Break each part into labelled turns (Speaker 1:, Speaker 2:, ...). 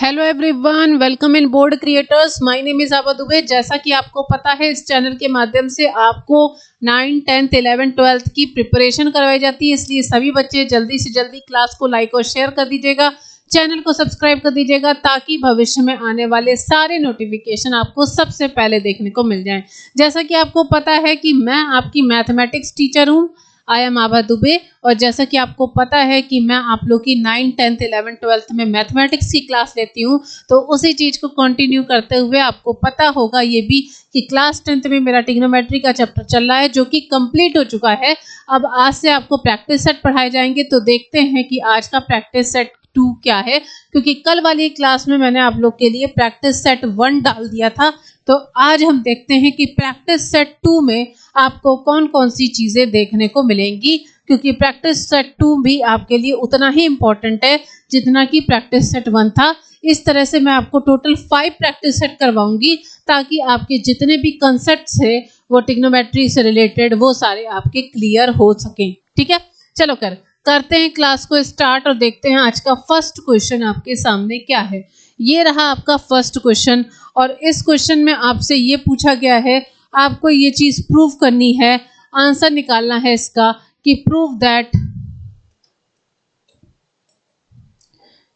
Speaker 1: Hello everyone, welcome in board creators. My name is आबा दुबे। जैसा कि आपको पता है, इस चैनल के माध्यम से आपको 9, 10, 11, 12 की प्रिपरेशन करवाई जाती है। इसलिए सभी बच्चे जल्दी से जल्दी क्लास को लाइक और शेयर कर दीजिएगा, चैनल को सब्सक्राइब कर दीजिएगा, ताकि भविष्य में आने वाले सारे नोटिफिकेशन आपको सबसे पहले देखने को मिल जाएं। जैसा कि आपको पता है कि मैं आपकी मैथमेटिक्स टीचर हूँ, आई एम आबा दुबे। और जैसा कि आपको पता है कि मैं आप लोग की 9, 10, 11, 12 में मैथमेटिक्स की क्लास लेती हूँ, तो उसी चीज़ को कंटिन्यू करते हुए आपको पता होगा ये भी कि क्लास 10th में मेरा ट्रिग्नोमेट्री का चैप्टर चल रहा है, जो कि कंप्लीट हो चुका है। अब आज से आपको प्रैक्टिस सेट पढ़ाए जाएंगे, तो देखते हैं कि आज का प्रैक्टिस सेट 2 क्या है, क्योंकि कल वाली क्लास में मैंने आप लोग के लिए प्रैक्टिस सेट 1 डाल दिया था। तो आज हम देखते हैं कि प्रैक्टिस सेट 2 में आपको कौन कौन सी चीज़ें देखने को मिलेंगी, क्योंकि प्रैक्टिस सेट 2 भी आपके लिए उतना ही इम्पोर्टेंट है जितना कि प्रैक्टिस सेट 1 था। इस तरह से मैं आपको टोटल 5 प्रैक्टिस सेट करवाऊंगी, ताकि आपके जितने भी कंसेप्ट्स है वो ट्रिग्नोमेट्री से रिलेटेड वो सारे आपके क्लियर हो सकें। ठीक है, चलो करते हैं क्लास को स्टार्ट और देखते हैं आज का फर्स्ट क्वेश्चन आपके सामने क्या है। ये रहा आपका फर्स्ट क्वेश्चन, और इस क्वेश्चन में आपसे ये पूछा गया है, आपको ये चीज प्रूव करनी है, आंसर निकालना है इसका कि प्रूव दैट,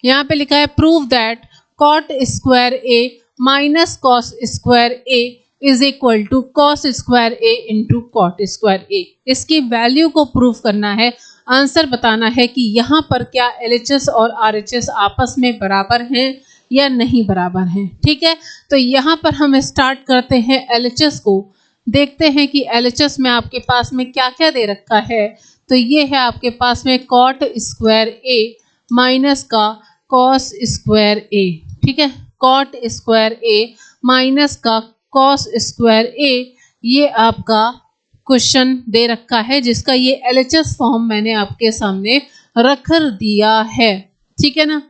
Speaker 1: यहाँ पे लिखा है prove that cot square A minus cos square A is equal to cos square A into cot square A. इसकी वैल्यू को प्रूव करना है, आंसर बताना है कि यहाँ पर क्या LHS और RHS आपस में बराबर हैं या नहीं बराबर हैं। ठीक है, तो यहाँ पर हम स्टार्ट करते हैं LHS को, देखते हैं कि LHS में आपके पास में क्या क्या दे रखा है। तो ये है आपके पास में कॉट स्क्वायर ए माइनस का कॉस स्क्वायर ए। ठीक है, कॉट स्क्वायर ए माइनस का कॉस स्क्वायर ए, ये आपका क्वेश्चन दे रखा है, जिसका ये LHS फॉर्म मैंने आपके सामने रख दिया है। ठीक है ना,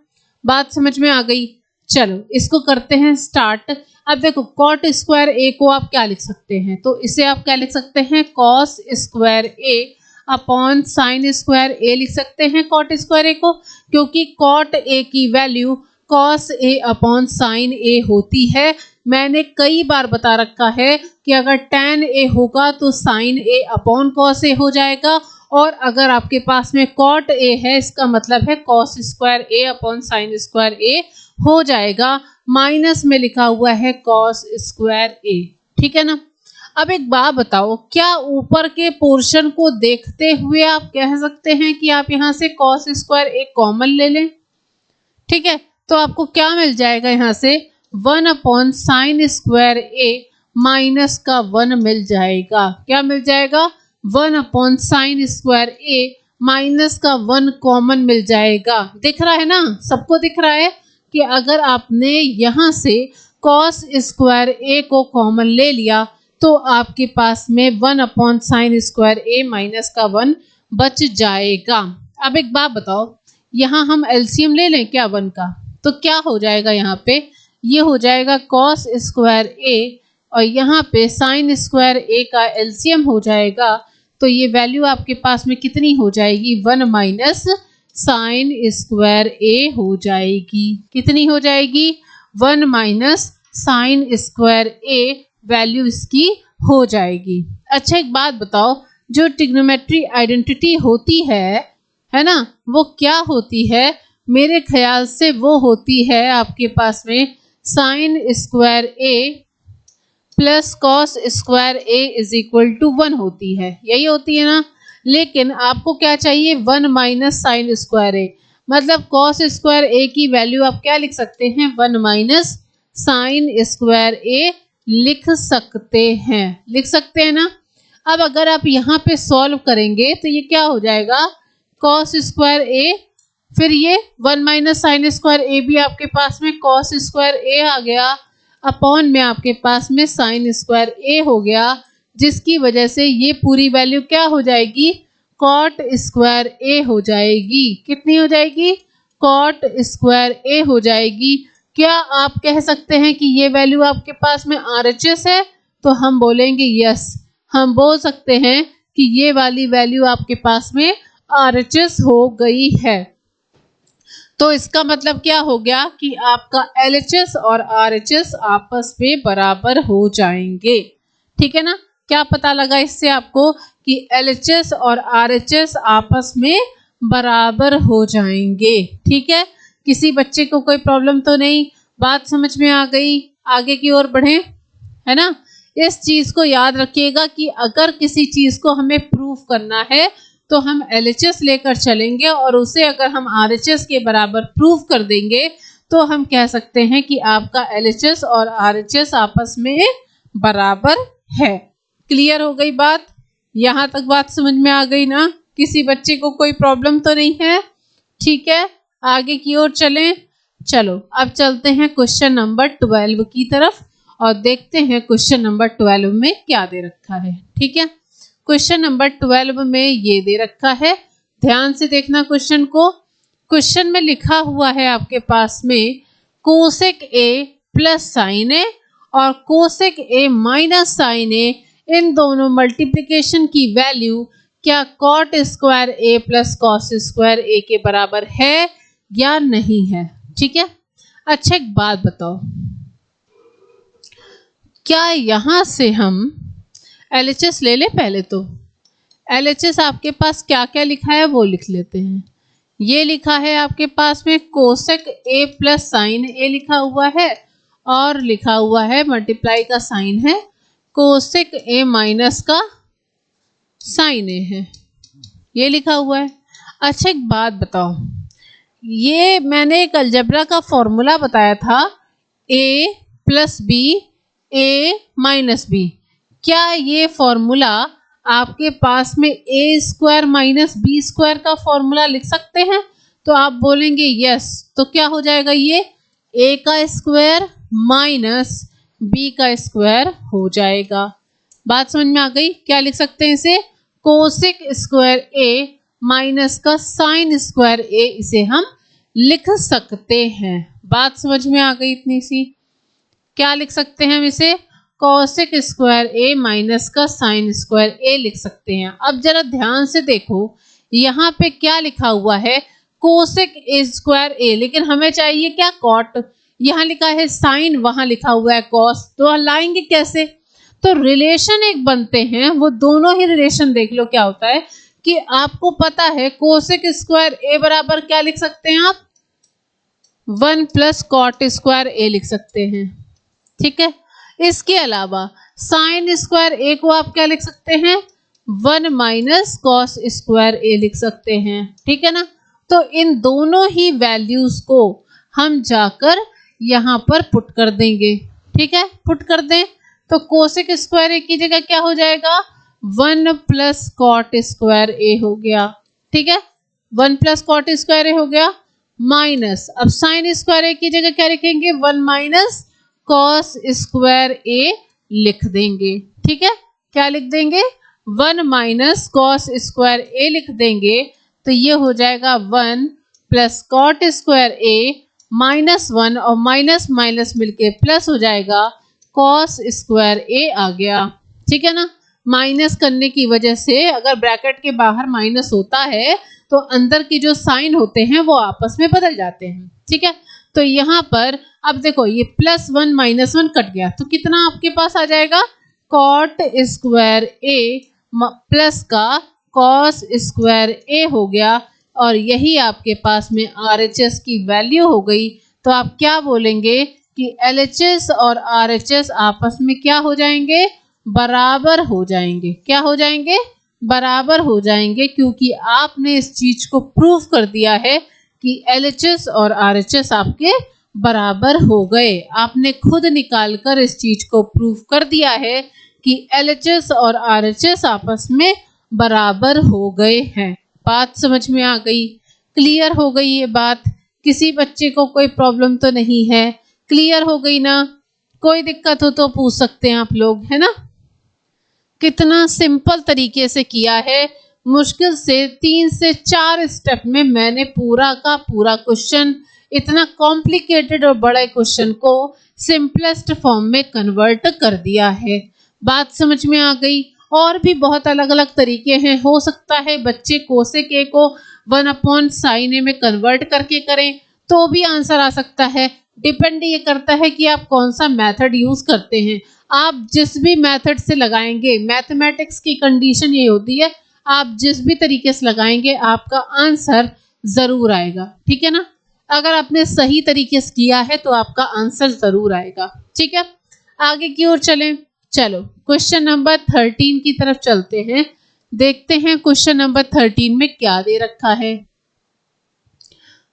Speaker 1: बात समझ में आ गई। चलो इसको करते हैं स्टार्ट। अब देखो, कॉट स्क्वायर ए को आप क्या लिख सकते हैं, तो इसे आप क्या लिख सकते हैं, कॉस स्क्वायर ए अपॉन साइन स्क्वायर ए लिख सकते हैं कॉट स्क्वायर ए को, क्योंकि कॉट ए की value cos A upon sine ए होती है। मैंने कई बार बता रखा है कि अगर tan ए होगा तो साइन ए अपॉन कॉस ए हो जाएगा, और अगर आपके पास में कॉट ए है, इसका मतलब है कॉस स्क्वायर ए अपॉन साइन स्क्वायर ए हो जाएगा। माइनस में लिखा हुआ है कॉस स्क्वायर ए। ठीक है ना, अब एक बात बताओ, क्या ऊपर के पोर्शन को देखते हुए आप कह सकते हैं कि आप यहाँ से कॉस स्क्वायर ए कॉमन ले लें? ठीक है, तो आपको क्या मिल जाएगा, यहाँ से 1 upon sign square A minus का 1 मिल जाएगा। क्या मिल जाएगा, 1 upon sign square A minus का 1 कॉमन मिल जाएगा। दिख रहा है ना, सबको दिख रहा है कि अगर आपने यहाँ से कॉस स्क्वायर ए को कॉमन ले लिया तो आपके पास में 1 upon sign square A minus का 1 बच जाएगा। अब एक बात बताओ, यहाँ हम एलसीएम ले लें क्या 1 का, तो क्या हो जाएगा, यहाँ पे ये हो जाएगा कॉस स्क्वायर ए, और यहाँ पे साइन स्क्वायर ए का एलसीएम हो जाएगा। तो ये वैल्यू आपके पास में कितनी हो जाएगी, 1 माइनस साइन स्क्वायर ए हो जाएगी। कितनी हो जाएगी, 1 माइनस साइन स्क्वायर ए वैल्यू इसकी हो जाएगी। अच्छा एक बात बताओ, जो ट्रिग्नोमेट्री आइडेंटिटी होती है ना, वो क्या होती है? मेरे ख्याल से वो होती है आपके पास में sine square A plus cos square A is equal to 1 होती है, यही होती है ना। लेकिन आपको क्या चाहिए, 1 माइनस साइन स्क्वायर ए, मतलब कॉस स्क्वायर ए की वैल्यू आप क्या लिख सकते हैं, 1 माइनस साइन स्क्वायर ए लिख सकते हैं, लिख सकते हैं ना। अब अगर आप यहाँ पे सॉल्व करेंगे तो ये क्या हो जाएगा, कॉस स्क्वायर ए, फिर ये 1 माइनस साइन स्क्वायर ए भी आपके पास में कॉस स्क्वायर ए आ गया, अपॉन में आपके पास में साइन स्क्वायर ए हो गया, जिसकी वजह से ये पूरी वैल्यू क्या हो जाएगी, कॉट स्क्वायर ए हो जाएगी। कितनी हो जाएगी, कॉट स्क्वायर ए हो जाएगी। क्या आप कह सकते हैं कि ये वैल्यू आपके पास में RHS है, तो हम बोलेंगे यस, हम बोल सकते हैं कि ये वाली वैल्यू आपके पास में RHS हो गई है। तो इसका मतलब क्या हो गया कि आपका LHS और RHS आपस में बराबर हो जाएंगे। ठीक है ना? क्या पता लगा इससे आपको कि LHS और RHS आपस में बराबर हो जाएंगे। ठीक है, किसी बच्चे को कोई प्रॉब्लम तो नहीं, बात समझ में आ गई? आगे की ओर बढ़ें, है ना? इस चीज को याद रखिएगा कि अगर किसी चीज को हमें प्रूफ करना है तो हम LHS लेकर चलेंगे और उसे अगर हम RHS के बराबर प्रूफ कर देंगे तो हम कह सकते हैं कि आपका LHS और RHS आपस में बराबर है। क्लियर हो गई बात? यहाँ तक बात समझ में आ गई ना? किसी बच्चे को कोई प्रॉब्लम तो नहीं है? ठीक है, आगे की ओर चलें। चलो अब चलते हैं क्वेश्चन नंबर 12 की तरफ और देखते हैं क्वेश्चन नंबर 12 में क्या दे रखा है। ठीक है, क्वेश्चन नंबर 12 में ये दे रखा है, ध्यान से देखना क्वेश्चन को। क्वेश्चन में लिखा हुआ है आपके पास में cosec A plus sine A और cosec A minus sine A, इन दोनों मल्टीप्लिकेशन की वैल्यू क्या cot square A plus cos square A के बराबर है या नहीं है। ठीक है, अच्छा एक बात बताओ, क्या यहां से हम LHS ले लें? पहले तो LHS आपके पास क्या क्या लिखा है वो लिख लेते हैं। ये लिखा है आपके पास में cosec A plus sine A लिखा हुआ है और लिखा हुआ है मल्टीप्लाई का साइन है, कोसेक A माइनस का साइन A है, ये लिखा हुआ है। अच्छा एक बात बताओ, ये मैंने एक अलजेब्रा का फॉर्मूला बताया था A plus B A minus B, क्या ये फॉर्मूला आपके पास में A square minus B square का फॉर्मूला लिख सकते हैं? तो आप बोलेंगे यस, तो क्या हो जाएगा ये A का स्क्वायर माइनस B का स्क्वायर हो जाएगा। बात समझ में आ गई? क्या लिख सकते हैं इसे? कोसेक स्क्वायर A माइनस का साइन स्क्वायर A, इसे हम लिख सकते हैं। बात समझ में आ गई इतनी सी? क्या लिख सकते हैं हम इसे? कोसेक स्क्वायर A माइनस का साइन स्क्वायर A लिख सकते हैं। अब जरा ध्यान से देखो, यहाँ पे क्या लिखा हुआ है? कोसेक A स्क्वायर A, लेकिन हमें चाहिए क्या? कॉट। यहाँ लिखा है साइन, वहां लिखा हुआ है कॉस, तो लाएंगे कैसे? तो रिलेशन एक बनते हैं, वो दोनों ही रिलेशन देख लो क्या होता है कि आपको पता है कोसेक स्क्वायर A बराबर क्या लिख सकते हैं आप? 1 प्लस कॉट स्क्वायर A लिख सकते हैं। ठीक है, इसके अलावा साइन स्क्वायर A को आप क्या लिख सकते हैं? 1 माइनस कॉस स्क्वायर A लिख सकते हैं। ठीक है ना? तो इन दोनों ही वैल्यूज को हम जाकर यहाँ पर पुट कर देंगे। ठीक है, पुट कर दें तो कोसेक स्क्वायर A की जगह क्या हो जाएगा? 1 प्लस कॉट स्क्वायर A हो गया। ठीक है, 1 प्लस कॉट स्क्वायर A हो गया, माइनस अब साइन स्क्वायर A की जगह क्या लिखेंगे? 1 माइनस कॉस स्क्वायर A लिख देंगे। ठीक है, क्या लिख देंगे? 1 माइनस कॉस स्क्वायर A लिख देंगे, तो ये हो जाएगा 1 plus cot square A minus 1 और माइनस माइनस मिलके प्लस हो जाएगा, कॉस स्क्वायर A आ गया। ठीक है ना? माइनस करने की वजह से अगर ब्रैकेट के बाहर माइनस होता है तो अंदर की जो साइन होते हैं वो आपस में बदल जाते हैं। ठीक है, तो यहाँ पर अब देखो ये प्लस 1 माइनस 1 कट गया, तो कितना आपके पास आ जाएगा? कॉट स्क्वायर A प्लस का कॉस स्क्वायर A हो गया, और यही आपके पास में RHS की वैल्यू हो गई। तो आप क्या बोलेंगे कि LHS और RHS आपस में क्या हो जाएंगे? बराबर हो जाएंगे। क्या हो जाएंगे? बराबर हो जाएंगे, क्योंकि आपने इस चीज को प्रूव कर दिया है कि LHS और RHS आपके बराबर हो गए। आपने खुद निकालकर इस चीज को प्रूव कर दिया है कि LHS और RHS आपस में बराबर हो गए हैं। बात समझ में आ गई? क्लियर हो गई ये बात? किसी बच्चे को कोई प्रॉब्लम तो नहीं है? क्लियर हो गई ना? कोई दिक्कत हो तो पूछ सकते हैं आप लोग, है ना? कितना सिंपल तरीके से किया है, मुश्किल से 3 से 4 स्टेप में मैंने पूरा का पूरा क्वेश्चन, इतना कॉम्प्लिकेटेड और बड़े क्वेश्चन को सिंपलेस्ट फॉर्म में कन्वर्ट कर दिया है। बात समझ में आ गई? और भी बहुत अलग अलग तरीके हैं, हो सकता है बच्चे कोसेक A को 1 अपॉन साइन A में कन्वर्ट करके करें, तो भी आंसर आ सकता है। डिपेंड ये करता है कि आप कौन सा मेथड यूज करते हैं। आप जिस भी मेथड से लगाएंगे, मैथमेटिक्स की कंडीशन ये होती है, आप जिस भी तरीके से लगाएंगे आपका आंसर जरूर आएगा, ठीक है ना। अगर आपने सही तरीके से किया है तो आपका आंसर जरूर आएगा, ठीक है। आगे की ओर चलें। चलो क्वेश्चन नंबर 13 की तरफ चलते हैं। देखते हैं क्वेश्चन नंबर 13 में क्या दे रखा है।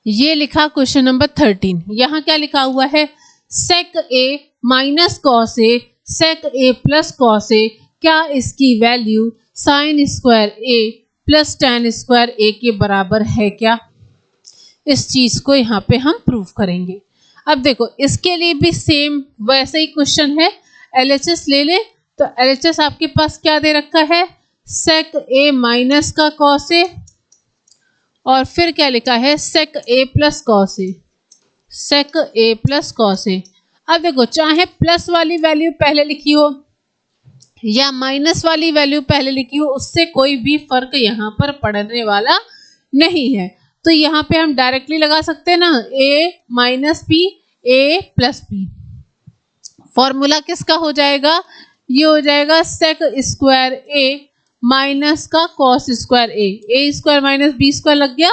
Speaker 1: ये लिखा क्वेश्चन नंबर 13, यहाँ क्या लिखा हुआ है, सेक ए minus cos A sec A plus cos A, क्या इसकी value sign square A plus ten square ए के बराबर है क्या। इस चीज को यहाँ पे हम प्रूव करेंगे। अब देखो इसके लिए भी सेम वैसे ही क्वेश्चन है। एलएचएस ले ले, तो एलएचएस आपके पास क्या दे रखा है, सेक ए माइनस का कॉस ए, और फिर क्या लिखा है, सेक ए plus cos A, sec A plus cos A. अब देखो चाहे प्लस वाली वैल्यू पहले लिखी हो या माइनस वाली वैल्यू पहले लिखी हो, उससे कोई भी फर्क यहाँ पर पड़ने वाला नहीं है। तो यहाँ पे हम डायरेक्टली लगा सकते हैं ना, a minus P A plus P. Formula किसका हो जाएगा, ये हो जाएगा सेक स्क्वायर ए माइनस का कॉस स्क्वायर ए स्क्वायर माइनस बी स्क्वायर लग गया।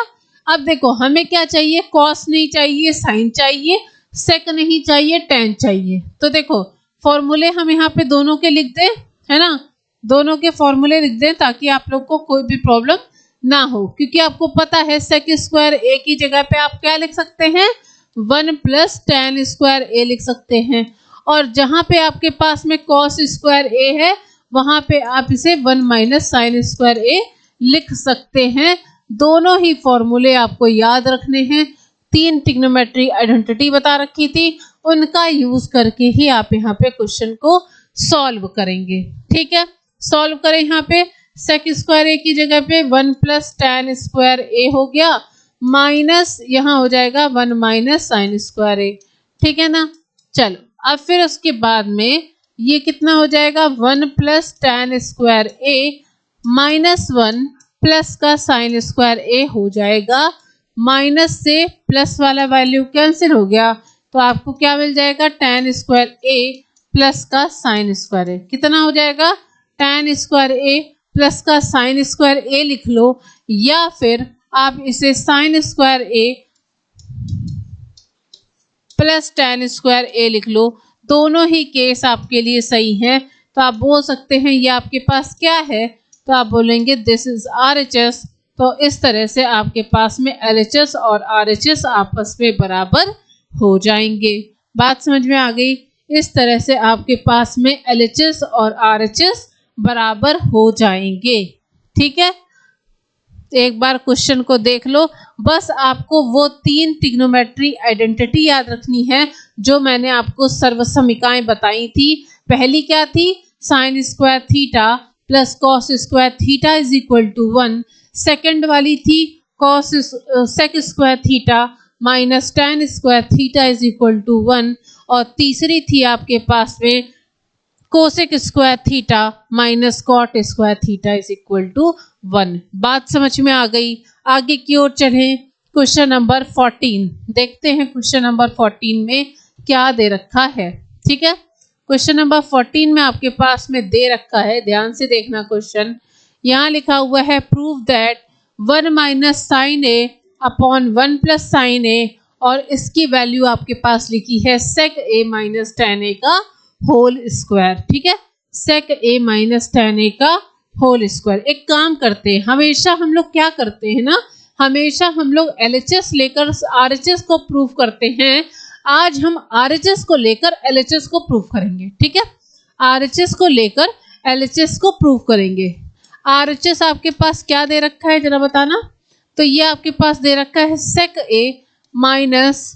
Speaker 1: अब देखो हमें क्या चाहिए, कॉस नहीं चाहिए, साइन चाहिए, सेक नहीं चाहिए, टेन चाहिए। तो देखो फॉर्मूले हम यहाँ पे दोनों के लिख दें, है ना, दोनों के फॉर्मूले लिख दें ताकि आप लोग को कोई भी प्रॉब्लम ना हो। क्योंकि आपको पता है सेक स्क्वायर ए की जगह पे आप क्या लिख सकते हैं, 1 प्लस टेन स्क्वायर ए लिख सकते हैं। और जहां पे आपके पास में कॉस स्क्वायर ए है वहां पे आप इसे 1 माइनस साइन स्क्वायर ए लिख सकते हैं। दोनों ही फॉर्मूले आपको याद रखने हैं। 3 ट्रिग्नोमेट्री आइडेंटिटी बता रखी थी, उनका यूज करके ही आप यहाँ पे क्वेश्चन को सॉल्व करेंगे, ठीक है। सॉल्व करें, यहाँ पे सेक स्क्वायर ए की जगह पे 1 प्लस टेन स्क्वायर ए हो गया, माइनस यहाँ हो जाएगा 1 माइनस साइन स्क्वायर ए, ठीक है ना। चलो अब फिर उसके बाद में ये कितना हो जाएगा, 1 plus ten square A minus 1 plus का साइन स्क्वायर ए हो जाएगा। माइनस से प्लस वाला वैल्यू कैंसिल हो गया, तो आपको क्या मिल जाएगा, टेन स्क्वायर ए प्लस का साइन स्क्वायर ए। कितना हो जाएगा, टेन स्क्वायर ए प्लस का साइन स्क्वायर ए लिख लो, या फिर आप इसे sign square A plus ten square ए लिख लो। दोनों ही केस आपके लिए सही हैं। तो आप बोल सकते हैं ये आपके पास क्या है, तो आप बोलेंगे दिस इज आरएचएस। तो इस तरह से आपके पास में एलएचएस और आरएचएस आपस में बराबर हो जाएंगे। बात समझ में आ गई। इस तरह से आपके पास में एलएचएस और आरएचएस बराबर हो जाएंगे, ठीक है। एक बार क्वेश्चन को देख लो, बस आपको वो 3 ट्रिग्नोमेट्री आइडेंटिटी याद रखनी है जो मैंने आपको सर्वसमीकाएं बताई थी। पहली क्या थी, sine square theta plus cos square theta is equal to 1। Second वाली थी cos sec square theta minus tan square theta is equal to 1। और तीसरी थी आपके पास में cosec square theta minus cot square theta is equal to 1। बात समझ में आ गई। आगे की ओर चलें, क्वेश्चन नंबर 14 देखते हैं। क्वेश्चन नंबर 14 में क्या दे रखा है, ठीक है। क्वेश्चन नंबर 14 में आपके पास में दे रखा है, ध्यान से देखना क्वेश्चन। यहाँ लिखा हुआ है prove that 1 minus sine A upon 1 plus sine A, और इसकी वैल्यू आपके पास लिखी है सेक ए माइनस टेन ए का होल स्क्वायर, ठीक है। सेक ए माइनस टेन ए का होल स्क्वायर। एक काम करते हैं, हमेशा हम लोग क्या करते हैं ना, हमेशा हम लोग एलएचएस लेकर आरएचएस को प्रूव करते हैं। आज हम आरएचएस को लेकर एलएचएस को प्रूव करेंगे, ठीक है। आरएचएस को लेकर एलएचएस को प्रूव करेंगे। आरएचएस आपके पास क्या दे रखा है जरा बताना। तो ये आपके पास दे रखा है सेक ए माइनस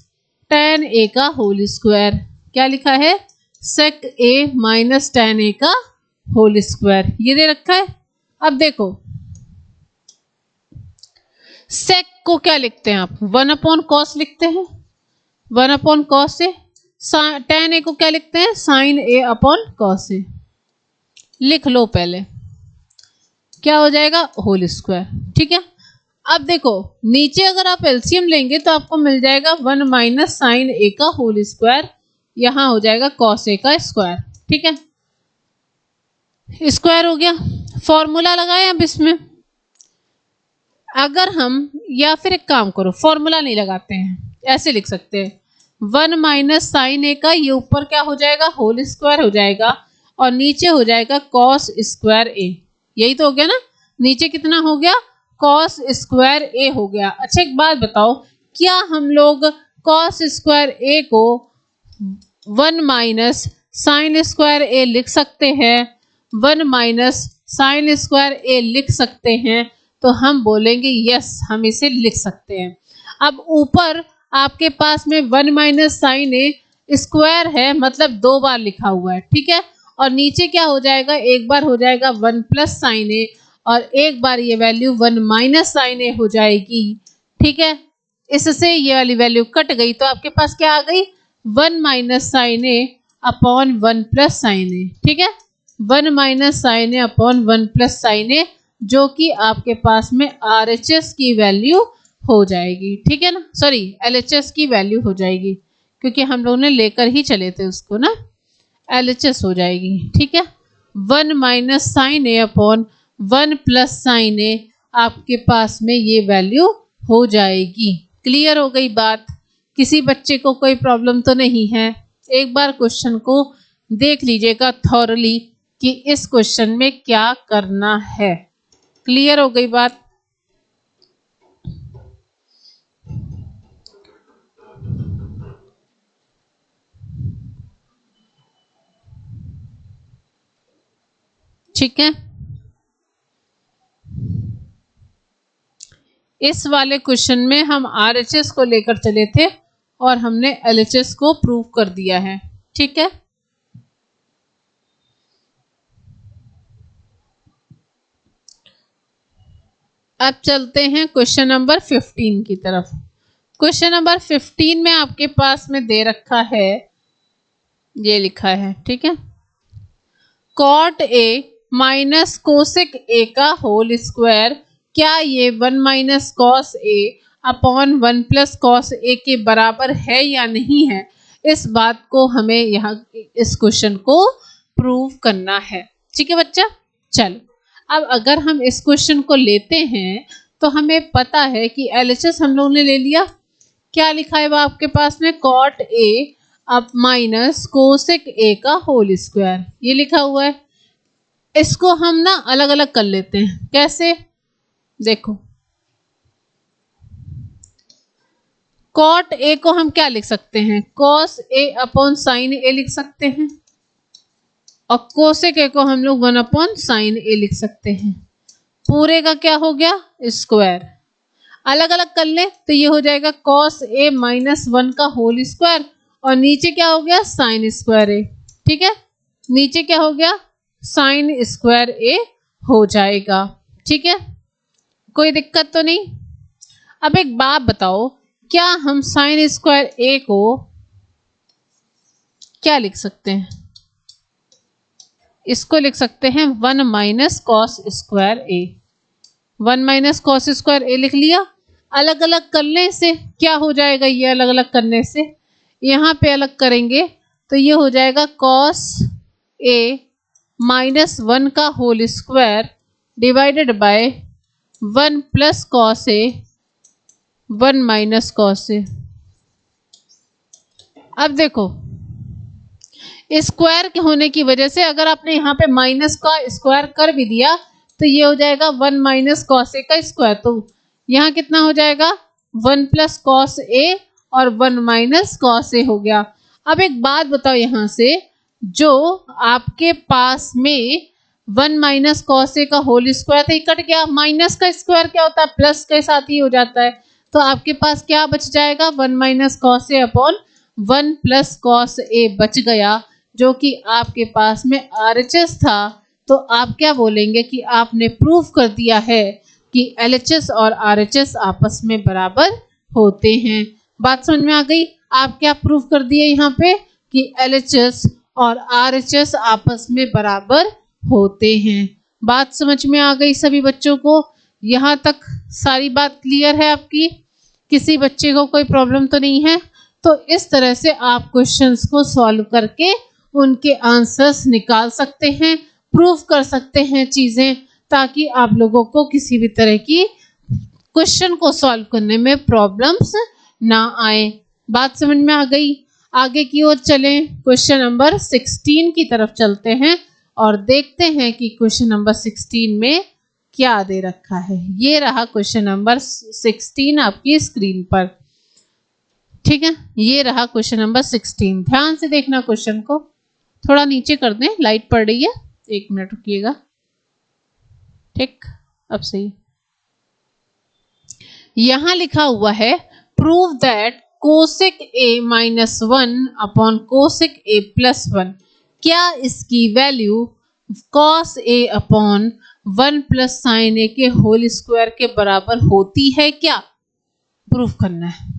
Speaker 1: टेन ए का होल स्क्वायर। क्या लिखा है, सेक ए माइनस टेन ए का होल स्क्वायर, ये दे रखा है। अब देखो सेक को क्या लिखते हैं आप, 1 अपॉन कॉस लिखते हैं, 1 अपॉन कॉस ए। टेन ए को क्या लिखते हैं, साइन ए अपॉन कॉस ए। लिख लो पहले, क्या हो जाएगा, होल स्क्वायर, ठीक है। अब देखो नीचे अगर आप एलसीएम लेंगे तो आपको मिल जाएगा 1 माइनस साइन ए का होल स्क्वायर, यहाँ हो जाएगा कॉस ए का स्क्वायर। ठीक है, स्क्वायर हो गया। फॉर्मूला लगाएं अब इसमें, अगर हम, या फिर एक काम करो फॉर्मूला नहीं लगाते हैं, ऐसे लिख सकते हैं 1 माइनस साइन ए का, ये ऊपर क्या हो जाएगा होल स्क्वायर हो जाएगा और नीचे हो जाएगा कॉस स्क्वायर ए। यही तो हो गया ना, नीचे कितना हो गया कॉस स्क्वायर ए हो गया। अच्छा एक बात बताओ, क्या हम लोग कॉस स्क्वायर ए को 1 माइनस साइन स्क्वायर ए लिख सकते हैं? 1 माइनस साइन स्क्वायर ए लिख सकते हैं? तो हम बोलेंगे यस, हम इसे लिख सकते हैं। अब ऊपर आपके पास में 1 माइनस साइन ए स्क्वायर है, मतलब 2 बार लिखा हुआ है। ठीक है, और नीचे क्या हो जाएगा, एक बार हो जाएगा 1 प्लस साइन ए और एक बार ये वैल्यू 1 माइनस साइन ए हो जाएगी। ठीक है, इससे ये वाली वैल्यू कट गई तो आपके पास क्या आ गई 1 minus sine A upon 1 plus sine ए। ठीक है, 1 minus sine A upon 1 plus sine ए, जो कि आपके पास में RHS की वैल्यू हो जाएगी। ठीक है ना, सॉरी LHS की वैल्यू हो जाएगी, क्योंकि हम लोगों ने लेकर ही चले थे उसको ना, LHS हो जाएगी। ठीक है, 1 minus sine A upon 1 plus sine ए, आपके पास में ये वैल्यू हो जाएगी। क्लियर हो गई बात? किसी बच्चे को कोई प्रॉब्लम तो नहीं है? एक बार क्वेश्चन को देख लीजिएगा थॉरली कि इस क्वेश्चन में क्या करना है। क्लियर हो गई बात? ठीक है, इस वाले क्वेश्चन में हम RHS को लेकर चले थे और हमने LHS को प्रूव कर दिया है। ठीक है, अब चलते हैं क्वेश्चन नंबर 15 की तरफ। क्वेश्चन नंबर 15 में आपके पास में दे रखा है, ये लिखा है। ठीक है, cot A minus cosec A का होल स्क्वायर, क्या ये 1 minus cos A upon 1 plus cos A के बराबर है या नहीं है? इस बात को हमें यहाँ इस क्वेश्चन को प्रूव करना है। ठीक है बच्चा, चलो अब अगर हम इस क्वेश्चन को लेते हैं तो हमें पता है कि LHS हम लोगों ने ले लिया। क्या लिखा है वो आपके पास में, कॉट ए अब माइनस कोसेक ए का होल स्क्वायर, ये लिखा हुआ है। इसको हम ना अलग अलग कर लेते हैं। कैसे? देखो, कॉट ए को हम क्या लिख सकते हैं, कॉस ए अपॉन साइन ए लिख सकते हैं, और कोसेक ए को हम लोग 1 अपॉन साइन ए लिख सकते हैं। पूरे का क्या हो गया स्क्वायर। अलग अलग कर ले तो ये हो जाएगा कॉस ए माइनस 1 का होल स्क्वायर, और नीचे क्या हो गया साइन स्क्वायर ए। ठीक है, नीचे क्या हो गया साइन स्क्वायर ए हो जाएगा। ठीक है, कोई दिक्कत तो नहीं? अब एक बात बताओ, क्या हम साइन स्क्वायर ए को क्या लिख सकते हैं? इसको लिख सकते हैं 1 माइनस कॉस स्क्वायर ए। 1 माइनस कॉस स्क्वायर ए लिख लिया। अलग अलग करने से क्या हो जाएगा, ये अलग अलग करने से यहाँ पे अलग करेंगे तो ये हो जाएगा कॉस ए माइनस 1 का whole square divided by 1 plus cos A 1 minus cos A. अब देखो स्क्वायर के होने की वजह से अगर आपने यहाँ पे माइनस का स्क्वायर कर भी दिया तो ये हो जाएगा 1 माइनस कॉस ए का स्क्वायर। तो यहाँ कितना हो जाएगा 1 प्लस कॉस ए और 1 माइनस कॉस ए हो गया। अब एक बात बताओ, यहाँ से जो आपके पास में 1 माइनस कॉस ए का होल स्क्वायर था, कट गया। माइनस का स्क्वायर क्या होता है, प्लस के साथ ही हो जाता है। तो आपके पास क्या बच जाएगा 1 minus cos A upon 1 plus cos ए बच गया, जो कि आपके पास में RHS था। तो आप क्या बोलेंगे कि आपने प्रूफ कर दिया है कि LHS और RHS आपस में बराबर होते हैं। बात समझ में आ गई? आप क्या प्रूफ कर दिए यहाँ पे कि LHS और RHS आपस में बराबर होते हैं। बात समझ में आ गई सभी बच्चों को? यहाँ तक सारी बात क्लियर है आपकी? किसी बच्चे को कोई प्रॉब्लम तो नहीं है? तो इस तरह से आप क्वेश्चंस को सॉल्व करके उनके आंसर्स निकाल सकते हैं, प्रूव कर सकते हैं चीज़ें, ताकि आप लोगों को किसी भी तरह की क्वेश्चन को सॉल्व करने में प्रॉब्लम्स ना आए। बात समझ में आ गई? आगे की ओर चलें, क्वेश्चन नंबर 16 की तरफ चलते हैं और देखते हैं कि क्वेश्चन नंबर 16 में क्या दे रखा है। ये रहा क्वेश्चन नंबर 16 आपकी स्क्रीन पर। ठीक है, ये रहा क्वेश्चन नंबर 16। ध्यान से देखना क्वेश्चन को, थोड़ा नीचे कर दें, लाइट पड़ रही है, 1 मिनट रुकिएगा। ठीक, अब सही। यहां लिखा हुआ है prove that cosec A minus 1 upon cosec A plus 1, क्या इसकी value cos A upon 1 plus sine ए के होल स्क्वायर के बराबर होती है क्या? प्रूफ करना है।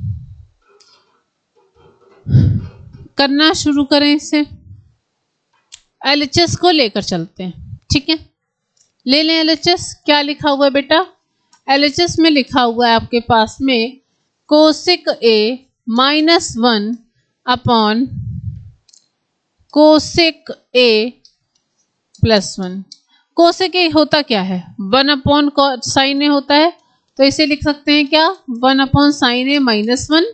Speaker 1: करना शुरू करें इसे। एलएचएस को लेकर चलते हैं। ठीक है, ले लें एलएचएस। क्या लिखा हुआ है बेटा? एलएचएस में लिखा हुआ है आपके पास में cosec A minus 1 upon cosec A plus 1। Cosec ए होता क्या है? 1 अपॉन साइन ए होता है, तो इसे लिख सकते हैं क्या? 1 अपॉन साइन ए माइनस 1,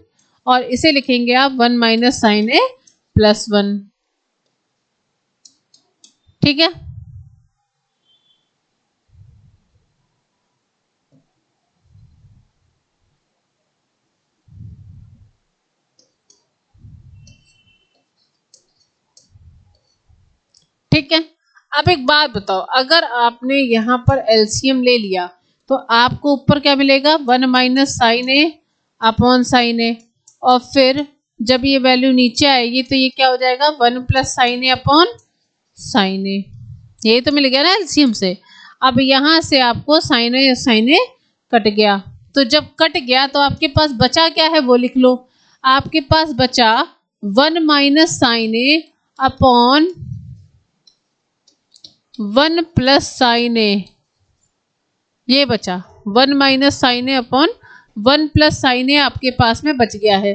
Speaker 1: और इसे लिखेंगे आप 1 माइनस साइन ए प्लस 1। ठीक है, ठीक है। अब एक बात बताओ, अगर आपने यहाँ पर एलसीएम ले लिया तो आपको ऊपर क्या मिलेगा? 1 minus sine A upon sine A, और फिर जब ये वैल्यू नीचे आएगी तो ये क्या हो जाएगा? 1 plus sine A upon sine ए। ये तो मिल गया ना एलसीएम से। अब यहाँ से आपको साइन ए कट गया, तो जब कट गया तो आपके पास बचा क्या है वो लिख लो। आपके पास बचा 1 minus sine A upon 1 plus sine ए, ये बचा 1 minus sine A upon 1 plus sine ए आपके पास में बच गया है।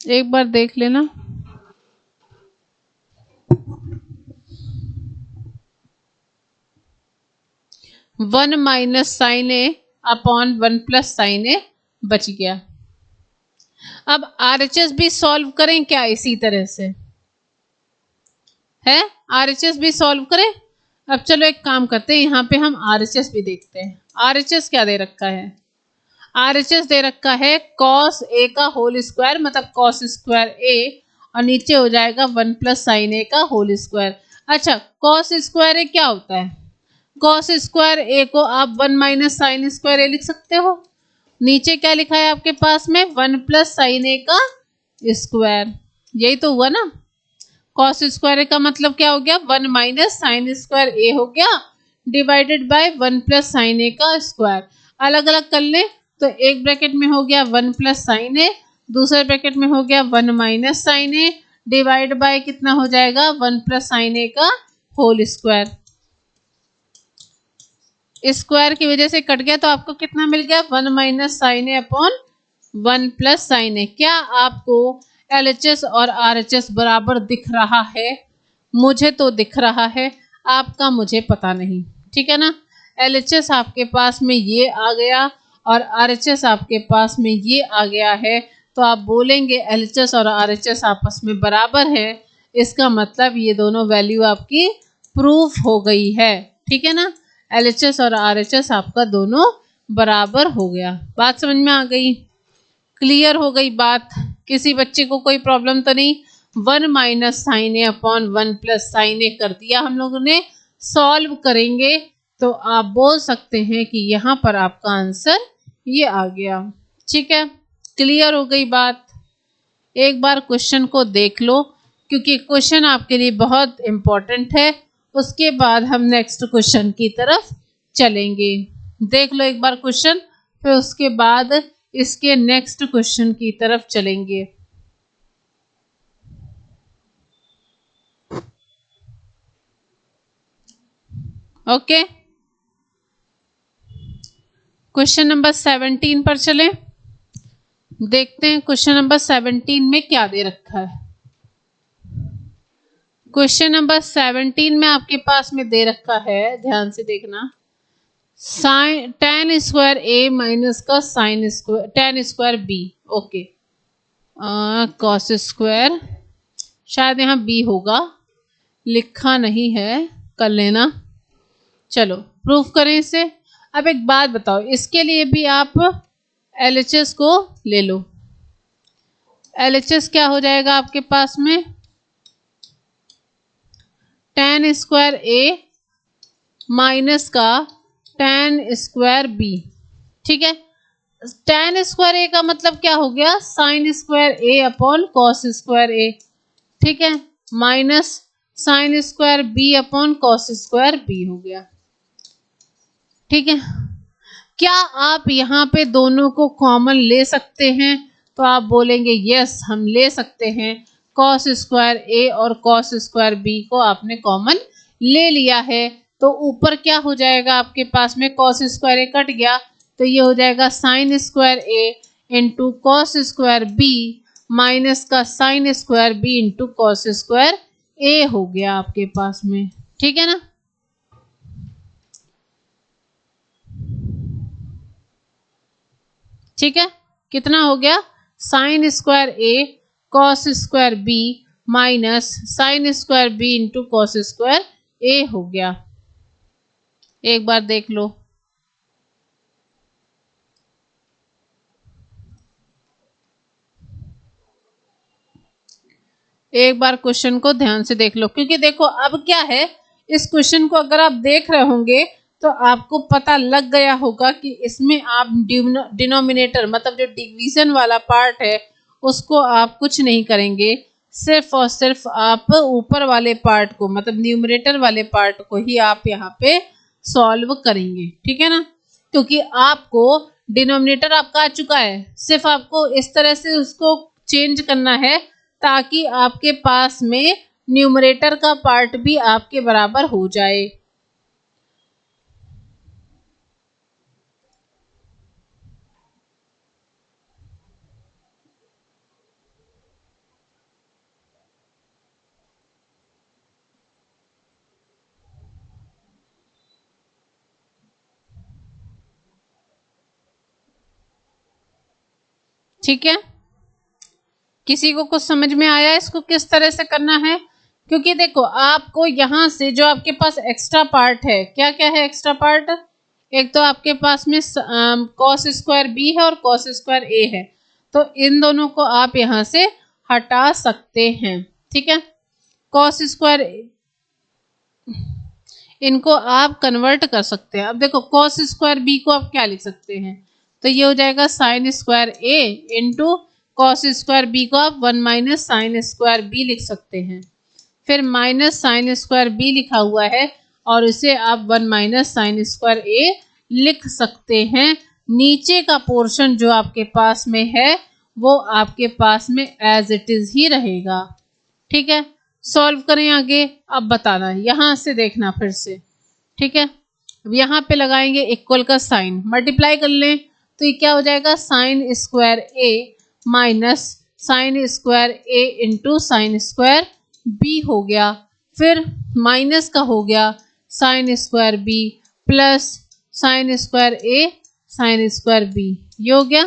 Speaker 1: एक बार देख लेना। One minus sine A upon 1 plus sine ए बच गया। अब आरएचएस भी सॉल्व करें क्या इसी तरह से? है, आरएचएस भी सॉल्व करें। अब चलो एक काम करते हैं, यहाँ पे हम आरएचएस भी देखते हैं। आरएचएस क्या दे रखा है? आरएचएस दे रखा है कॉस ए का होल स्क्वायर, मतलब कॉस स्क्वायर ए, और नीचे हो जाएगा 1 प्लस साइन ए का होल स्क्वायर। अच्छा, कॉस स्क्वायर ए क्या होता है? कॉस स्क्वायर ए को आप 1 माइनस साइन स्क्वायर ए लिख सकते हो। नीचे क्या लिखा है आपके पास में? 1 प्लस साइन ए का स्क्वायर। यही तो हुआ ना। कॉस स्क्वायर ए का मतलब क्या हो गया? 1 माइनस साइन स्क्वायर ए हो गया, डिवाइडेड बाय 1 प्लस साइन ए का स्क्वायर। अलग अलग कर ले तो एक ब्रैकेट में हो गया 1 प्लस साइन ए, दूसरे ब्रैकेट में हो गया 1 minus sine A, divide by कितना हो जाएगा? 1 प्लस साइन ए का होल स्क्वायर। स्क्वायर की वजह से कट गया तो आपको कितना मिल गया? 1 minus sine A upon 1 plus sine ए। क्या आपको एलएचएस और आरएचएस बराबर दिख रहा है? मुझे तो दिख रहा है, आपका मुझे पता नहीं। ठीक है ना। एलएचएस आपके पास में ये आ गया और आरएचएस आपके पास में ये आ गया है, तो आप बोलेंगे एलएचएस और आरएचएस आपस में बराबर है। इसका मतलब ये दोनों वैल्यू आपकी प्रूफ हो गई है। ठीक है ना। एलएचएस और आरएचएस आपका दोनों बराबर हो गया। बात समझ में आ गई? क्लियर हो गई बात? किसी बच्चे को कोई प्रॉब्लम तो नहीं? 1 minus sine A upon 1 plus sine ए कर दिया हम लोगों ने। सॉल्व करेंगे तो आप बोल सकते हैं कि यहाँ पर आपका आंसर ये आ गया। ठीक है, क्लियर हो गई बात? एक बार क्वेश्चन को देख लो, क्योंकि क्वेश्चन आपके लिए बहुत इम्पोर्टेंट है। उसके बाद हम नेक्स्ट क्वेश्चन की तरफ चलेंगे। देख लो एक बार क्वेश्चन, फिर उसके बाद इसके नेक्स्ट क्वेश्चन की तरफ चलेंगे। ओके, क्वेश्चन नंबर 17 पर चलें। देखते हैं क्वेश्चन नंबर 17 में क्या दे रखा है। क्वेश्चन नंबर 17 में आपके पास में दे रखा है, ध्यान से देखना, sine tan square a minus का sine square tan square b। ओके, कॉस स्क्वायर, शायद यहाँ b होगा, लिखा नहीं है, कर लेना। चलो प्रूफ करें इसे। अब एक बात बताओ, इसके लिए भी आप LHS को ले लो। LHS क्या हो जाएगा आपके पास में, tan स्क्वायर a माइनस का tan स्क्वायर b। ठीक है, tan स्क्वायर a का मतलब क्या हो गया, sine square a upon cos square a। ठीक है, minus sine square b upon cos square b हो गया। ठीक है, क्या आप यहाँ पे दोनों को कॉमन ले सकते हैं? तो आप बोलेंगे यस, हम ले सकते हैं। कॉस स्क्वायर a और कॉस स्क्वायर b को आपने कॉमन ले लिया है, तो ऊपर क्या हो जाएगा आपके पास में, कॉस स्क्वायर a कट गया, तो ये हो जाएगा sine square a into cos square b minus का sine square b into cos square a हो गया आपके पास में। ठीक है ना, ठीक है, कितना हो गया, sine square a cos square b minus sine square b into cos square a हो गया। एक बार देख लो, एक बार क्वेश्चन को ध्यान से देख लो, क्योंकि देखो अब क्या है, इस क्वेश्चन को अगर आप देख रहे होंगे तो आपको पता लग गया होगा कि इसमें आप डिनोमिनेटर मतलब जो डिवीजन वाला पार्ट है उसको आप कुछ नहीं करेंगे, सिर्फ और सिर्फ आप ऊपर वाले पार्ट को मतलब न्यूमरेटर वाले पार्ट को ही आप यहाँ पे सॉल्व करेंगे। ठीक है ना, क्योंकि आपको डिनोमिनेटर आपका आ चुका है, सिर्फ आपको इस तरह से उसको चेंज करना है ताकि आपके पास में न्यूमरेटर का पार्ट भी आपके बराबर हो जाए। ठीक है, किसी को कुछ समझ में आया इसको किस तरह से करना है? क्योंकि देखो आपको यहाँ से जो आपके पास एक्स्ट्रा पार्ट है, क्या क्या है एक्स्ट्रा पार्ट, एक तो आपके पास में कॉस स्क्वायर बी है और कॉस स्क्वायर ए है, तो इन दोनों को आप यहाँ से हटा सकते हैं। ठीक है, कॉस स्क्वायर इनको आप कन्वर्ट कर सकते हैं। अब देखो कॉस स्क्वायर बी को आप क्या लिख सकते हैं, तो ये हो जाएगा sine square A into cos square B को आप 1 माइनस साइन स्क्वायर बी लिख सकते हैं। फिर माइनस साइन स्क्वायर बी लिखा हुआ है और इसे आप 1 माइनस साइन स्क्वायर ए लिख सकते हैं। नीचे का पोर्शन जो आपके पास में है वो आपके पास में एज इट इज ही रहेगा। ठीक है, सॉल्व करें आगे, अब बताना है, यहाँ से देखना फिर से। ठीक है, अब यहाँ पे लगाएंगे इक्वल का साइन, मल्टीप्लाई कर लें तो ये क्या हो जाएगा, sine square A minus sine square A into sine square B हो गया। फिर माइनस का हो गया sine square B plus sine square A sine square B, ये हो गया।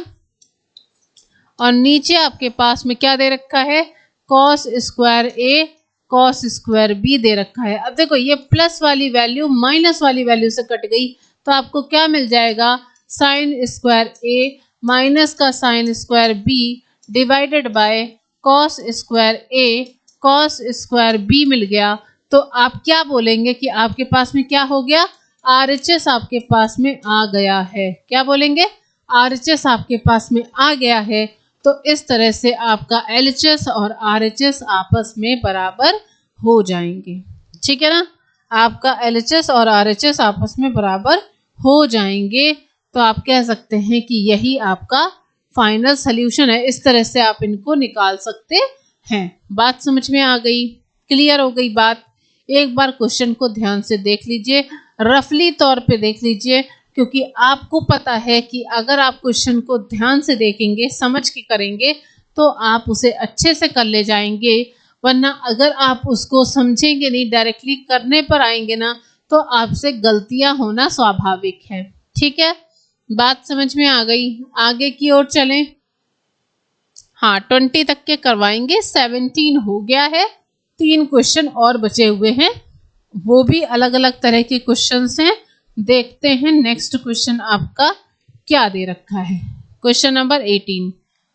Speaker 1: और नीचे आपके पास में क्या दे रखा है, cos square A cos square B दे रखा है। अब देखो ये प्लस वाली वैल्यू माइनस वाली वैल्यू से कट गई, तो आपको क्या मिल जाएगा, साइन स्क्वायर ए माइनस का sine square B divided by cos square A cos square B मिल गया। तो आप क्या बोलेंगे कि आपके पास में क्या हो गया, RHS आपके पास में आ गया है। क्या बोलेंगे, RHS आपके पास में आ गया है। तो इस तरह से आपका LHS और RHS आपस में बराबर हो जाएंगे। ठीक है ना, आपका LHS और RHS आपस में बराबर हो जाएंगे। तो आप कह सकते हैं कि यही आपका फाइनल सॉल्यूशन है। इस तरह से आप इनको निकाल सकते हैं। बात समझ में आ गई, क्लियर हो गई बात? एक बार क्वेश्चन को ध्यान से देख लीजिए, रफली तौर पे देख लीजिए, क्योंकि आपको पता है कि अगर आप क्वेश्चन को ध्यान से देखेंगे, समझ के करेंगे, तो आप उसे अच्छे से कर ले जाएंगे। वरना अगर आप उसको समझेंगे नहीं, डायरेक्टली करने पर आएंगे ना, तो आपसे गलतियां होना स्वाभाविक है। ठीक है, बात समझ में आ गई? आगे की ओर चलें। हाँ, 20 तक के करवाएंगे, 17 हो गया है, 3 क्वेश्चन और बचे हुए हैं, वो भी अलग अलग तरह के क्वेश्चंस हैं। देखते हैं नेक्स्ट क्वेश्चन आपका क्या दे रखा है। Question number 18।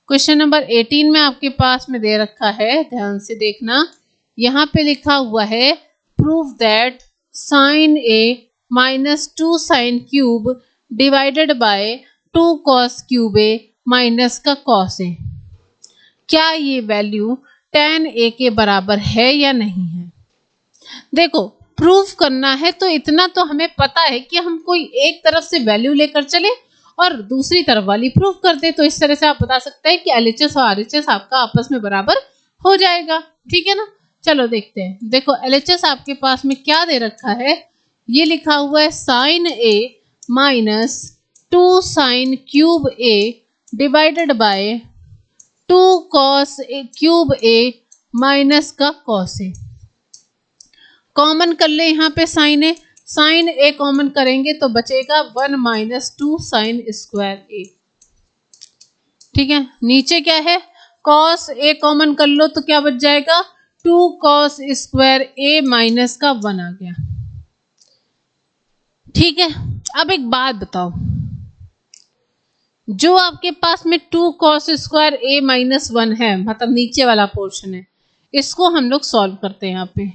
Speaker 1: क्वेश्चन नंबर 18 में आपके पास में दे रखा है, ध्यान से देखना। यहाँ पे लिखा हुआ है prove that sine A minus 2 sine cube divided by 2 cos cube A minus का कॉस ए, क्या ये वैल्यू tan a के बराबर है या नहीं है? देखो, प्रूफ करना है तो इतना तो हमें पता है कि हम कोई एक तरफ से वैल्यू लेकर चले और दूसरी तरफ वाली प्रूफ कर दे, तो इस तरह से आप बता सकते हैं कि LHS और RHS आपका आपस में बराबर हो जाएगा। ठीक है ना, चलो देखते हैं। देखो, LHS आपके पास में क्या दे रखा है, ये लिखा हुआ है sine a minus 2 sine cube a divided by 2 cos cube a minus का कॉस a। कॉमन कर ले यहाँ पे साइन ए कॉमन करेंगे तो बचेगा 1 माइनस 2 साइन स्क्वायर ए। ठीक है, नीचे क्या है, कॉस ए कॉमन कर लो तो क्या बच जाएगा, 2 कॉस स्क्वायर ए माइनस का 1 आ गया। ठीक है, अब एक बात बताओ, जो आपके पास में 2 कॉस स्क्वायर ए माइनस 1 है, मतलब नीचे वाला पोर्शन है, इसको हम लोग सॉल्व करते हैं। यहाँ पे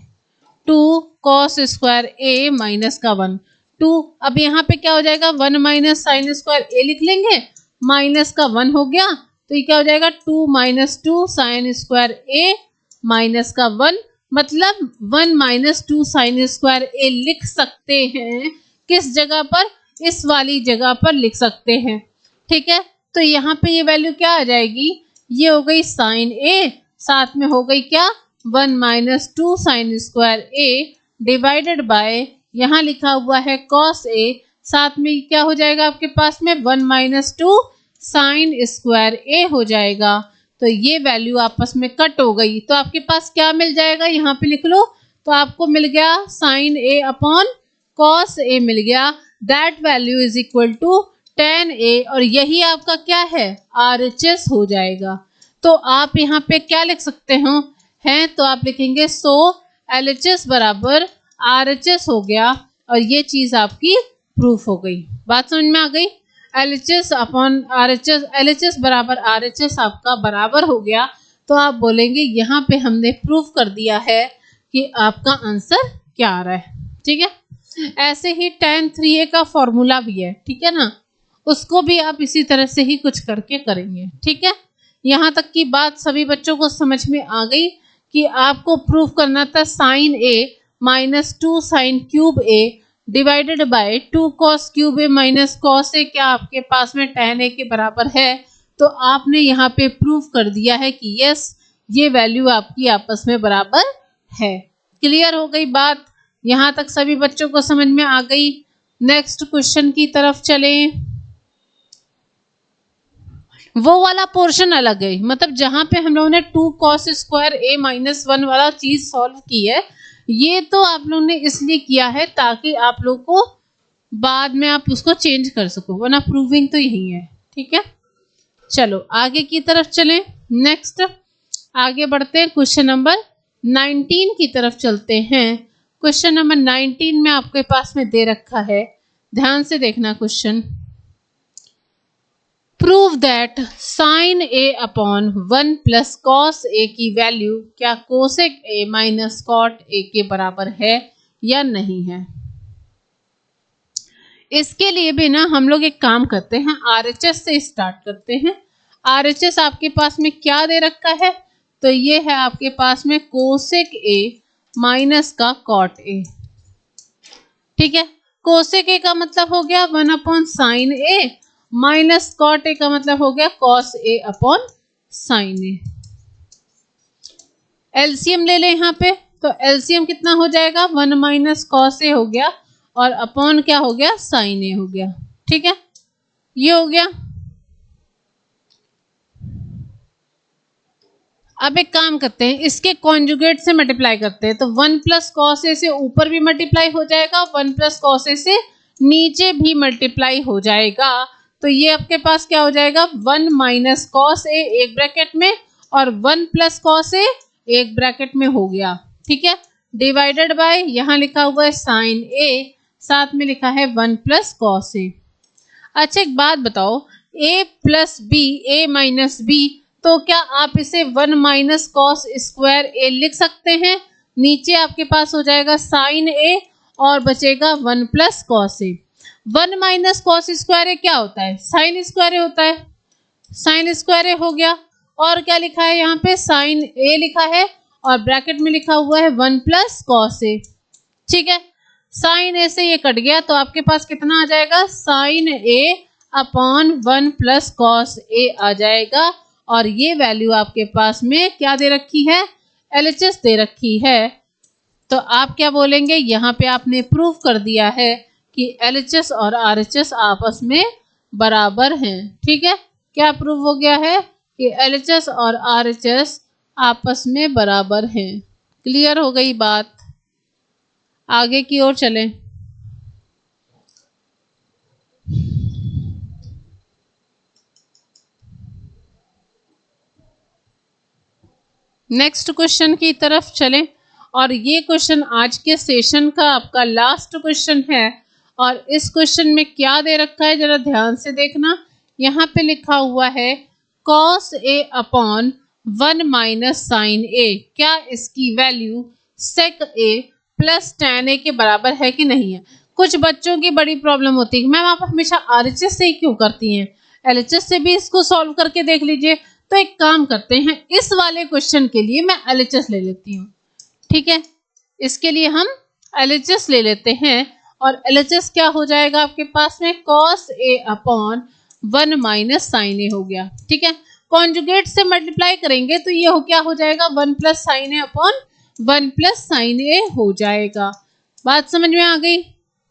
Speaker 1: 2 कॉस स्क्वायर ए माइनस का 1, 2, अब यहाँ पे क्या हो जाएगा, 1 माइनस साइन स्क्वायर ए लिख लेंगे, माइनस का 1 हो गया, तो ये क्या हो जाएगा, 2 minus 2 sign square A minus का 1, मतलब 1 माइनस 2 साइन स्क्वायर ए लिख सकते हैं। किस जगह पर, इस वाली जगह पर लिख सकते हैं। ठीक है, तो यहाँ पे ये वैल्यू क्या आ जाएगी, ये हो गई साइन ए, साथ में हो गई क्या, 1 माइनस 2 साइन स्क्वायर ए डिवाइडेड बाय, यहाँ लिखा हुआ है कॉस ए, साथ में क्या हो जाएगा आपके पास में 1 माइनस 2 साइन स्क्वायर ए हो जाएगा। तो ये वैल्यू आपस में कट हो गई, तो आपके पास क्या मिल जाएगा, यहाँ पे लिख लो, तो आपको मिल गया sine A upon cos A मिल गया, that value is equal to tan a, और यही आपका क्या है, RHS हो जाएगा। तो आप यहाँ पे क्या लिख सकते हो हैं, तो आप लिखेंगे सो LHS बराबर RHS हो गया, और ये चीज आपकी प्रूफ हो गई। बात समझ में आ गई, LHS अपॉन RHS, LHS बराबर RHS आपका बराबर हो गया, तो आप बोलेंगे यहाँ पे हमने प्रूफ कर दिया है कि आपका आंसर क्या आ रहा है। ठीक है, ऐसे ही tan 3a का फॉर्मूला भी है, ठीक है ना, उसको भी आप इसी तरह से ही कुछ करके करेंगे। ठीक है, यहाँ तक की बात सभी बच्चों को समझ में आ गई कि आपको प्रूफ करना था sine A minus 2 sine cube A divided by 2 cos cube A minus cos A, क्या आपके पास में tan ए के बराबर है, तो आपने यहाँ पे प्रूफ कर दिया है कि यस, ये वैल्यू आपकी आपस में बराबर है। क्लियर हो गई बात, यहाँ तक सभी बच्चों को समझ में आ गई। नेक्स्ट क्वेश्चन की तरफ चलें। वो वाला पोर्शन अलग है, मतलब जहां पे हम लोगों ने 2 कॉस स्क्वायर ए माइनस 1 वाला चीज सॉल्व की है, ये तो आप लोगों ने इसलिए किया है ताकि आप लोग को बाद में आप उसको चेंज कर सको, वरना प्रूविंग तो यही है। ठीक है, चलो आगे की तरफ चलें। नेक्स्ट आगे बढ़ते हैं, क्वेश्चन नंबर 19 की तरफ चलते हैं। क्वेश्चन नंबर 19 में आपके पास में दे रखा है, ध्यान से देखना question. Prove that sine A upon 1 plus cos A की वैल्यू क्या cosec A minus cot A के बराबर है या नहीं है। इसके लिए भी ना हम लोग एक काम करते हैं, RHS से स्टार्ट करते हैं। RHS आपके पास में क्या दे रखा है, तो ये है आपके पास में कोसेक ए माइनस का कॉट ए। ठीक है, कोसेक ए का मतलब हो गया 1 upon sine A, minus cot A का मतलब हो गया cos A upon sine A. LCM ले लें यहाँ पे, तो एलसीएम कितना हो जाएगा, 1 माइनस कॉस ए हो गया और अपॉन क्या हो गया, साइन ए हो गया। ठीक है, ये हो गया। अब एक काम करते हैं, इसके कॉन्जुगेट से मल्टीप्लाई करते हैं। तो 1 प्लस कॉस ए से ऊपर भी मल्टीप्लाई हो जाएगा, 1 प्लस कॉस ए से नीचे भी मल्टीप्लाई हो जाएगा। तो ये आपके पास क्या हो जाएगा, 1 माइनस कॉस ए एक ब्रैकेट में और 1 प्लस कॉस ए एक ब्रैकेट में हो गया। ठीक है, डिवाइडेड बाय यहाँ लिखा हुआ है साइन ए, साथ में लिखा है 1 प्लस कॉस ए। अच्छा एक बात बताओ, a plus B, A minus B, तो क्या आप इसे 1 माइनस कॉस स्क्वायर ए लिख सकते हैं? नीचे आपके पास हो जाएगा साइन ए और बचेगा 1 plus cos A. 1 minus cos square ए क्या होता है, साइन स्क्वायर ए होता है, साइन स्क्वायर ए हो गया। और क्या लिखा है यहाँ पे, साइन ए लिखा है और ब्रैकेट में लिखा हुआ है 1 प्लस कॉस ए। ठीक है, साइन ए से ये कट गया तो आपके पास कितना आ जाएगा, sign A upon 1 plus cos ए आ जाएगा। और ये वैल्यू आपके पास में क्या दे रखी है, एलएचएस दे रखी है। तो आप क्या बोलेंगे, यहाँ पे आपने प्रूव कर दिया है कि एलएचएस और आरएचएस आपस में बराबर हैं। ठीक है, क्या प्रूव हो गया है कि एलएचएस और आरएचएस आपस में बराबर हैं। क्लियर हो गई बात, आगे की ओर चलें। नेक्स्ट क्वेश्चन की तरफ चलें, और ये क्वेश्चन आज के सेशन का आपका लास्ट क्वेश्चन है। और इस क्वेश्चन में क्या दे रखा है जरा ध्यान से देखना। यहाँ पे लिखा हुआ है cos A upon 1 minus sine ए, क्या इसकी वैल्यू सेक ए प्लस tan ए के बराबर है कि नहीं है। कुछ बच्चों की बड़ी प्रॉब्लम होती है, मैम आप हमेशा आरएचएस से ही क्यों करती हैं, एलएचएस से भी इसको सॉल्व करके देख लीजिए। तो एक काम करते हैं, इस वाले क्वेश्चन के लिए मैं एलएचएस ले लेती हूँ। ठीक है, इसके लिए हम एलएचएस ले लेते हैं और एलएचएस क्या हो जाएगा आपके पास में, cos A upon 1 minus sine ए हो गया। ठीक है, कॉन्जुगेट से मल्टीप्लाई करेंगे तो ये क्या हो जाएगा, 1 plus sine A upon 1 plus sine ए हो जाएगा। बात समझ में आ गई।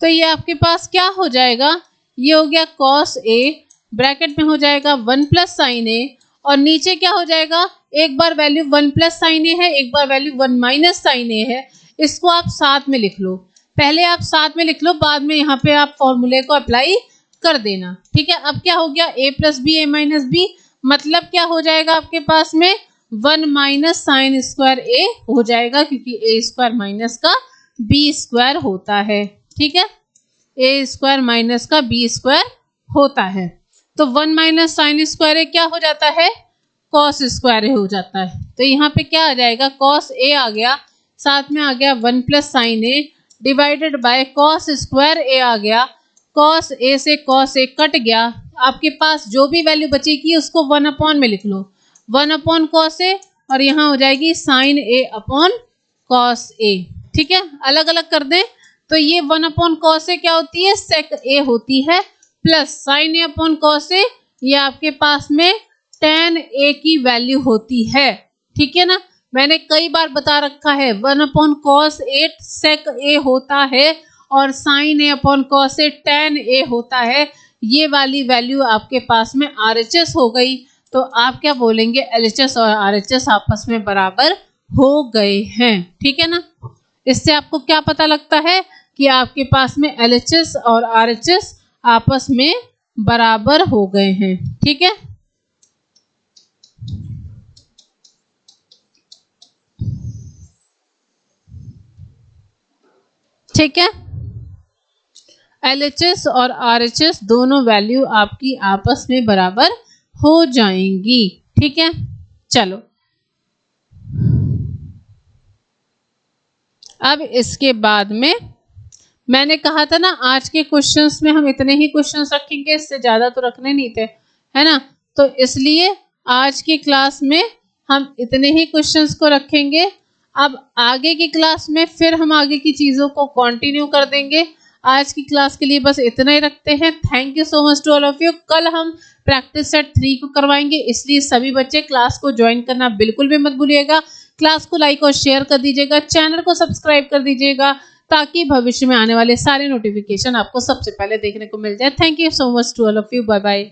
Speaker 1: तो ये आपके पास क्या हो जाएगा, ये हो गया कॉस ए, ब्रैकेट में हो जाएगा 1 प्लस साइन ए, और नीचे क्या हो जाएगा, एक बार वैल्यू 1 प्लस साइन ए है, एक बार वैल्यू 1 माइनस साइन ए है। इसको आप साथ में लिख लो, पहले आप साथ में लिख लो, बाद में यहाँ पे आप फॉर्मूले को अप्लाई कर देना। ठीक है, अब क्या हो गया, a plus B A minus B, मतलब क्या हो जाएगा आपके पास में 1 माइनस साइन स्क्वायर ए हो जाएगा, क्योंकि ए स्क्वायर माइनस का बी स्क्वायर होता है। ठीक है, ए स्क्वायर माइनस का बी स्क्वायर होता है। तो 1 माइनस साइन स्क्वायर ए क्या हो जाता है, कॉस स्क्वायर ए हो जाता है। तो यहाँ पे क्या आ जाएगा, कॉस ए आ गया, साथ में आ गया 1 plus sine A divided by cos square A आ गया, कॉस ए से कॉस ए कट गया, आपके पास जो भी वैल्यू बचेगी उसको 1 अपॉन में लिख लो, 1 अपॉन कॉस ए, और यहाँ हो जाएगी साइन ए अपॉन कॉस ए। ठीक है, अलग अलग कर दें तो ये 1 अपॉन कॉस ए क्या होती है, सेक ए होती है, plus sine A upon cos ए, ये आपके पास में tan ए की वैल्यू होती है। ठीक है ना, मैंने कई बार बता रखा है 1 अपॉन कॉस ए सेक ए होता है और sign A upon cos A tan ए होता है। ये वाली वैल्यू आपके पास में आरएचएस हो गई। तो आप क्या बोलेंगे, एलएचएस और आरएचएस आपस में बराबर हो गए हैं। ठीक है ना, इससे आपको क्या पता लगता है कि आपके पास में एलएचएस और आरएचएस आपस में बराबर हो गए हैं। ठीक है, ठीक है, एलएचएस और आरएचएस दोनों वैल्यू आपकी आपस में बराबर हो जाएंगी। ठीक है, चलो अब इसके बाद में मैंने कहा था ना, आज के क्वेश्चंस में हम इतने ही क्वेश्चंस रखेंगे, इससे ज़्यादा तो रखने नहीं थे, है ना। तो इसलिए आज की क्लास में हम इतने ही क्वेश्चंस को रखेंगे। अब आगे की क्लास में फिर हम आगे की चीज़ों को कंटिन्यू कर देंगे। आज की क्लास के लिए बस इतना ही रखते हैं। Thank you so much to all of you. कल हम प्रैक्टिस सेट 3 को करवाएंगे, इसलिए सभी बच्चे क्लास को ज्वाइन करना बिल्कुल भी मत भूलिएगा। क्लास को लाइक और शेयर कर दीजिएगा, चैनल को सब्सक्राइब कर दीजिएगा, ताकि भविष्य में आने वाले सारे नोटिफिकेशन आपको सबसे पहले देखने को मिल जाए। Thank you so much to all of you. Bye bye.